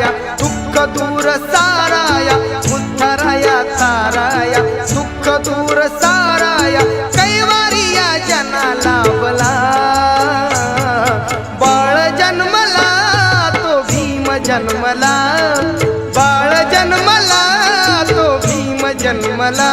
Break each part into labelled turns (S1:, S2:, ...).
S1: साराया दुःख दूर साराया उद्धराया ताराया दुःख दूर साराया कैवारिया जना लाभला बाळ जन्मला तो भीम जन्मला बाळ जन्मला तो भीम जन्मला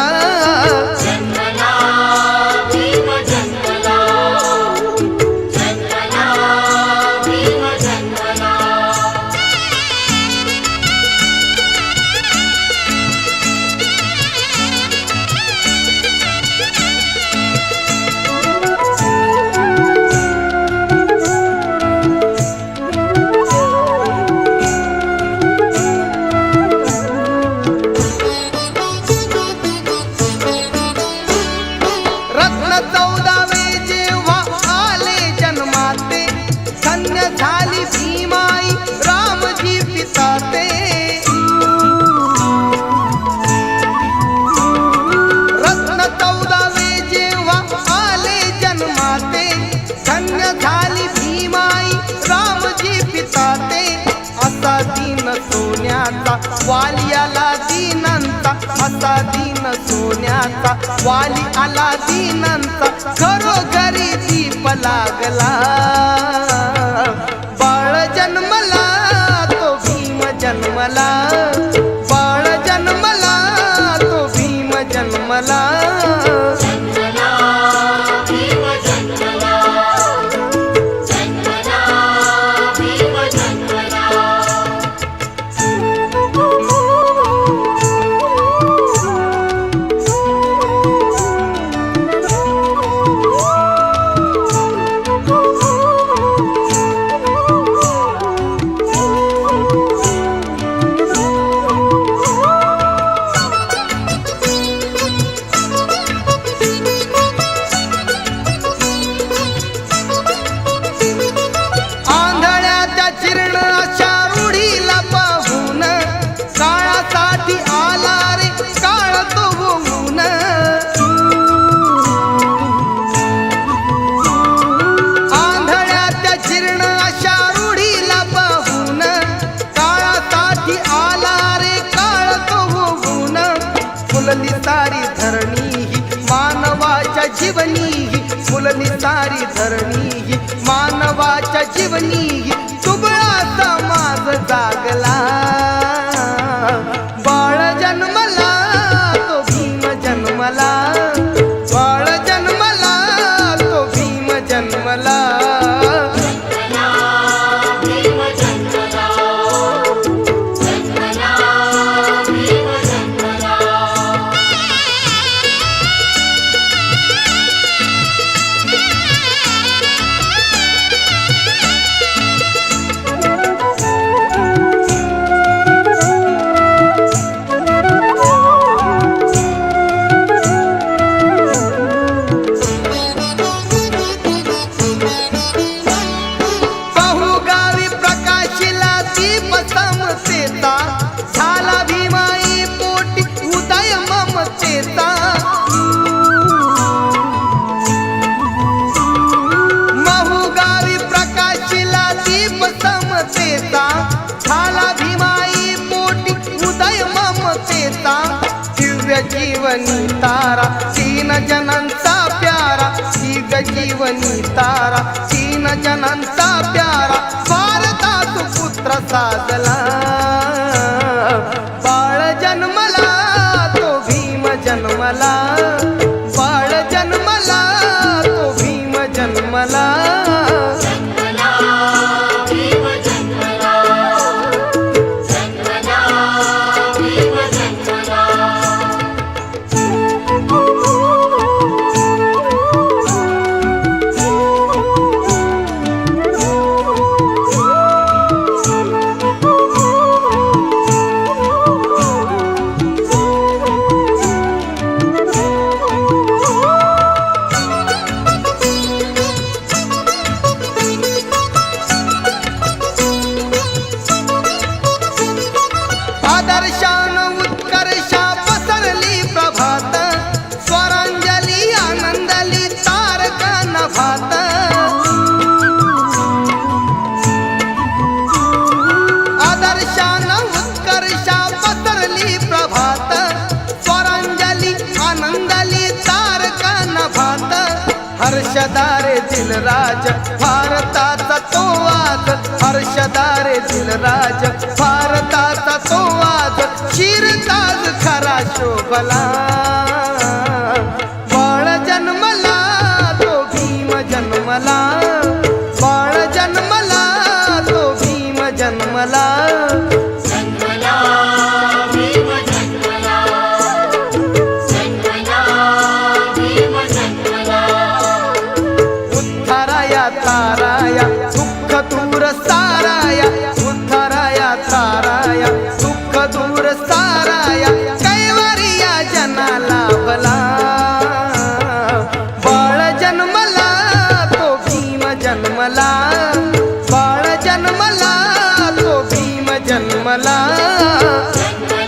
S1: झाली भीमाई रामजी पिता ते रत्न 14वे जेव्हा आले जन्माते धन्य झाली भीमाई रामजी पिता ते असा दीन सोन्याचा वाली आला दीनंता असा दीन सोन्याचा वाली आला दीनंता घरोघरी दीप लागला जन्मला तो भीम जन्मला बाळ जन्मला तो भीम जन्मला फुलली सारी धरणी ही मानवाच्या जीवनी ही फुलली सारी धरणी ही मानवाच्या जीवनी ही दुबळा समाज जागला बाळ जन्मला तो भीम जन्मला बाळ जन्मला तो भीम जन्मला झाला भीमाई पोटी उदय ममतेचा महुगावी प्रकाशिला दीप समतेचा झाला भीमाई पोटी उदय ममतेचा दिव्य जीवनी तारा तीन जनांचा प्यारा दिव्य जीवनी तारा तीन जनांचा प्यारा भारता सुपुत्र साजला बाळ जन्मला तो भीम जन्मला बाळ जन्मला तो भीम जन्मला हर्षदारे दिलराज भारताचा तो आज, हर्षदारे दिलराज भारताचा तो आज, शिरताज खरा शोभला. बाळ जन्मला तो भीम जन्मला, बाळ जन्मला तो भीम जन्मला.
S2: जन्मला भीम जन्मला, जन्मला भीम जन्मला.
S1: उद्धाराया ताराया दुःख दूर साराया, उद्धाराया ताराया दुःख दूर साराया, कैवारिया जना लाभला. बाळ जन्मला तो भीम जन्मला, बाळ जन्मला तो भीम जन्मला.
S2: जन्मला